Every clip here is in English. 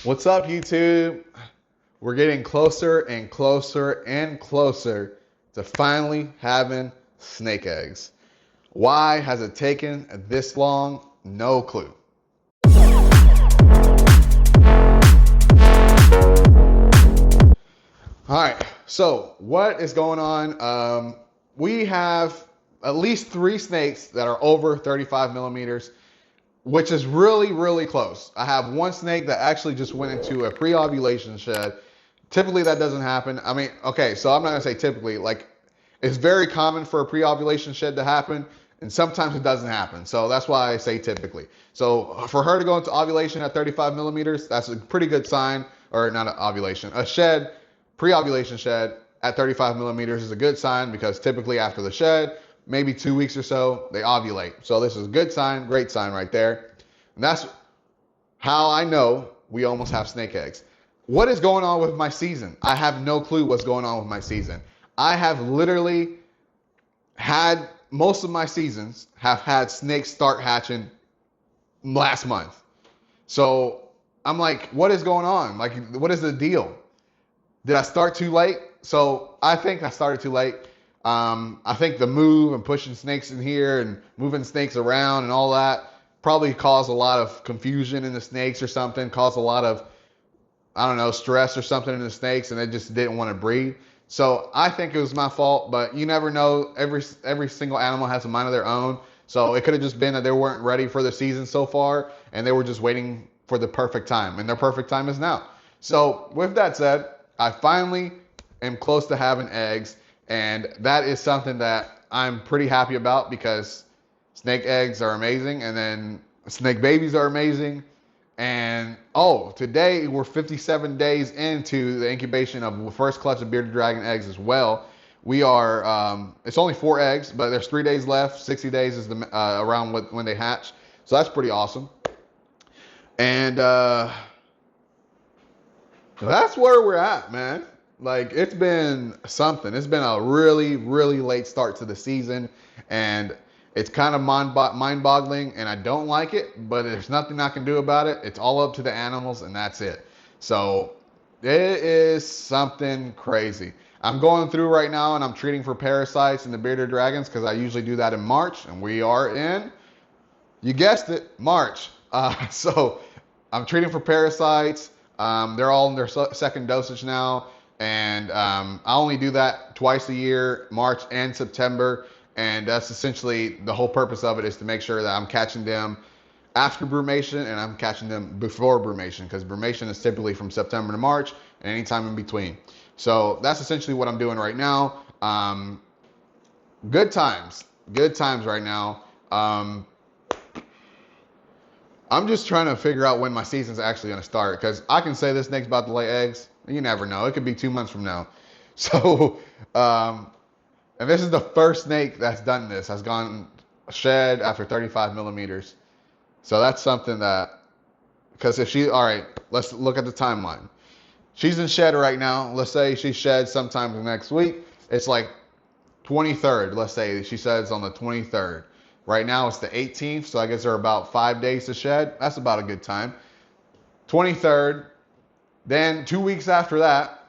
What's up, YouTube? We're getting closer and closer and closer to finally having snake eggs. Why has it taken this long? No clue. All right, so what is going on? We have at least 3 snakes that are over 35 millimeters, which is really, really close. I have one snake that actually just went into a pre-ovulation shed. Typically, that doesn't happen. I mean, okay, so I'm not gonna say typically. Like, it's very common for a pre-ovulation shed to happen, and sometimes it doesn't happen. So that's why I say typically. So for her to go into ovulation at 35 millimeters, that's a pretty good sign. Or not an ovulation, a shed, pre-ovulation shed at 35 millimeters is a good sign because typically after the shed, maybe 2 weeks or so, they ovulate. So this is a good sign, great sign right there. And that's how I know we almost have snake eggs. What is going on with my season? I have no clue what's going on with my season. I have literally had most of my seasons have had snakes start hatching last month. So I'm like, what is going on? Like, what is the deal? Did I start too late? So I think I started too late. I think the move and pushing snakes in here and moving snakes around and all that probably caused a lot of confusion in the snakes or something, caused a lot of, I don't know, stress or something in the snakes, and they just didn't want to breed. So I think it was my fault, but you never know. Every single animal has a mind of their own. So it could have just been that they weren't ready for the season so far, and they were just waiting for the perfect time, and their perfect time is now. So with that said, I finally am close to having eggs, and that is something that I'm pretty happy about because snake eggs are amazing, and then snake babies are amazing. And today we're 57 days into the incubation of the first clutch of bearded dragon eggs as well. We are, it's only 4 eggs, but there's 3 days left. 60 days is around when they hatch. So that's pretty awesome. And that's where we're at, man. Like, it's been something. It's been a really, really late start to the season. And it's kind of mind-boggling, and I don't like it, but there's nothing I can do about it. It's all up to the animals, and that's it. So it is something crazy. I'm going through right now, and I'm treating for parasites in the bearded dragons because I usually do that in March, and we are in, you guessed it, March. So I'm treating for parasites. They're all in their second dosage now, and I only do that twice a year, March and September. And that's essentially the whole purpose of it, is to make sure that I'm catching them after brumation and I'm catching them before brumation, because brumation is typically from September to March and any time in between. So that's essentially what I'm doing right now. Good times right now. I'm just trying to figure out when my season's actually going to start, because I can say this snake's about to lay eggs. You never know. It could be 2 months from now. So, and this is the first snake that's done this, has gone shed after 35 millimeters. So that's something that, because if she, all right, let's look at the timeline. She's in shed right now. Let's say she sheds sometime next week. It's like 23rd. Let's say she sheds on the 23rd. Right now it's the 18th, so I guess there are about 5 days to shed. That's about a good time. 23rd. Then 2 weeks after that,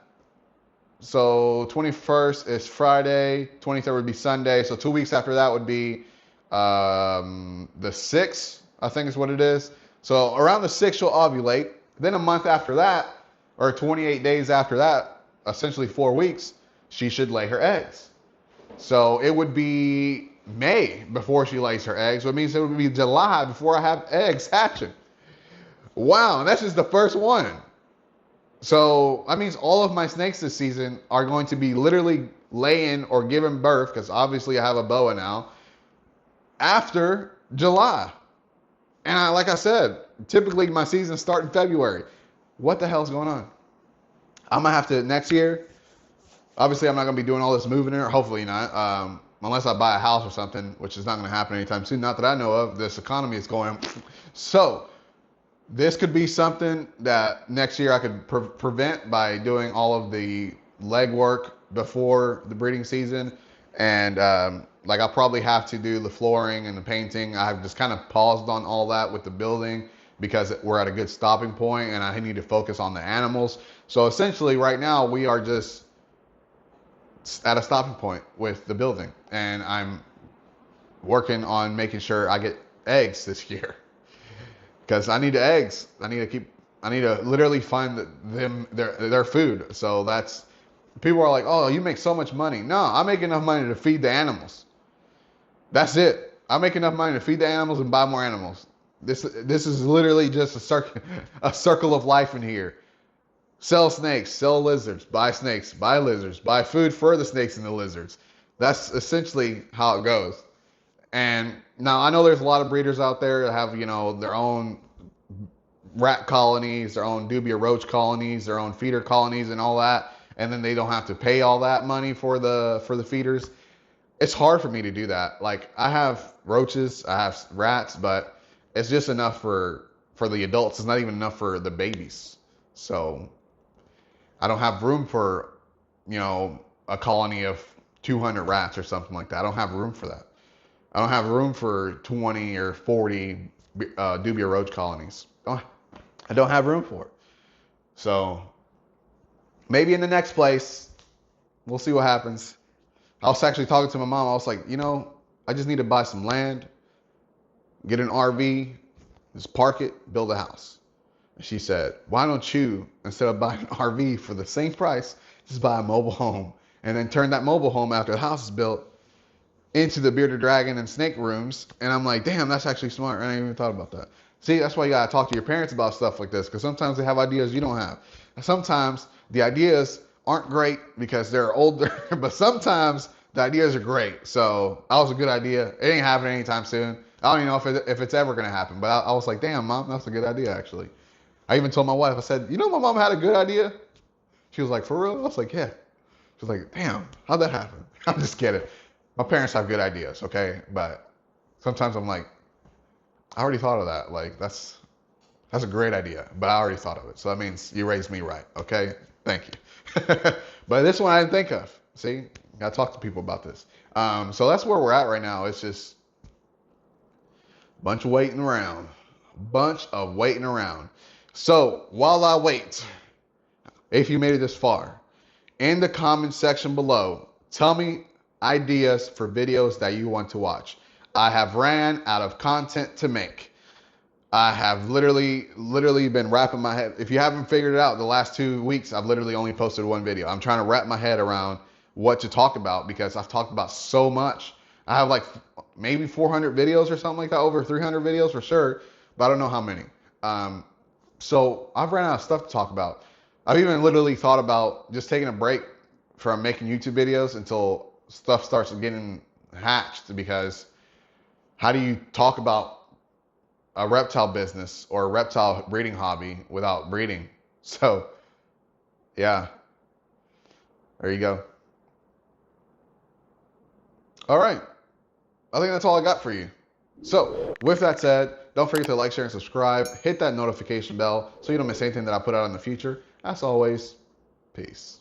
so 21st is Friday, 23rd would be Sunday. So 2 weeks after that would be the 6th, I think is what it is. So around the 6th, she'll ovulate. Then a month after that, or 28 days after that, essentially 4 weeks, she should lay her eggs. So it would be May before she lays her eggs, which means it would be July before I have eggs hatching. Wow, and that's just the first one. So that means all of my snakes this season are going to be literally laying or giving birth, because obviously I have a boa now, after July. And like I said, typically my seasons start in February. What the hell's going on? I'm going to have to, next year, obviously I'm not going to be doing all this moving in, or hopefully not, unless I buy a house or something, which is not going to happen anytime soon. Not that I know of. This economy is going. So this could be something that next year I could prevent by doing all of the legwork before the breeding season. And I'll probably have to do the flooring and the painting. I've just kind of paused on all that with the building because we're at a good stopping point and I need to focus on the animals. So essentially right now we are just at a stopping point with the building, and I'm working on making sure I get eggs this year because I need the eggs. I need to literally find them their food. So that's, people are like, oh, you make so much money. No, I make enough money to feed the animals. That's it. I make enough money to feed the animals and buy more animals. This is literally just a circle of life in here. Sell snakes, sell lizards, buy snakes, buy lizards, buy food for the snakes and the lizards. That's essentially how it goes. And now I know there's a lot of breeders out there that have, their own rat colonies, their own dubia roach colonies, their own feeder colonies and all that. And then they don't have to pay all that money for the feeders. It's hard for me to do that. Like, I have roaches, I have rats, but it's just enough for the adults. It's not even enough for the babies. So I don't have room for, a colony of 200 rats or something like that. I don't have room for that. I don't have room for 20 or 40 dubia roach colonies. I don't have room for it. So maybe in the next place, we'll see what happens. I was actually talking to my mom. I was like, I just need to buy some land, get an RV, just park it, build a house. And she said, why don't you, instead of buying an RV for the same price, just buy a mobile home and then turn that mobile home after the house is built into the bearded dragon and snake rooms. And I'm like, damn, that's actually smart. I ain't even thought about that. See, that's why you gotta talk to your parents about stuff like this, because sometimes they have ideas you don't have. And sometimes the ideas aren't great because they're older, but sometimes the ideas are great. So that was a good idea. It ain't happening anytime soon. I don't even know if it's ever gonna happen, but I was like, damn, Mom, that's a good idea, actually. I even told my wife, I said, my mom had a good idea? She was like, for real? I was like, yeah. She was like, damn, how'd that happen? I'm just kidding. My parents have good ideas, okay? But sometimes I'm like, I already thought of that. Like, that's a great idea, but I already thought of it. So that means you raised me right, okay? Thank you. But this one I didn't think of. See, gotta talk to people about this. So that's where we're at right now. It's just a bunch of waiting around. So while I wait, if you made it this far, in the comment section below, tell me ideas for videos that you want to watch. I have ran out of content to make. I have literally been wrapping my head. If you haven't figured it out, the last 2 weeks, I've literally only posted one video. I'm trying to wrap my head around what to talk about because I've talked about so much. I have like maybe 400 videos or something like that, over 300 videos for sure, but I don't know how many. So I've ran out of stuff to talk about. I've even literally thought about just taking a break from making YouTube videos until stuff starts getting hatched, because how do you talk about a reptile business or a reptile breeding hobby without breeding? So yeah, there you go. All right. I think that's all I got for you. So with that said, don't forget to like, share, and subscribe. Hit that notification bell so you don't miss anything that I put out in the future. As always, peace.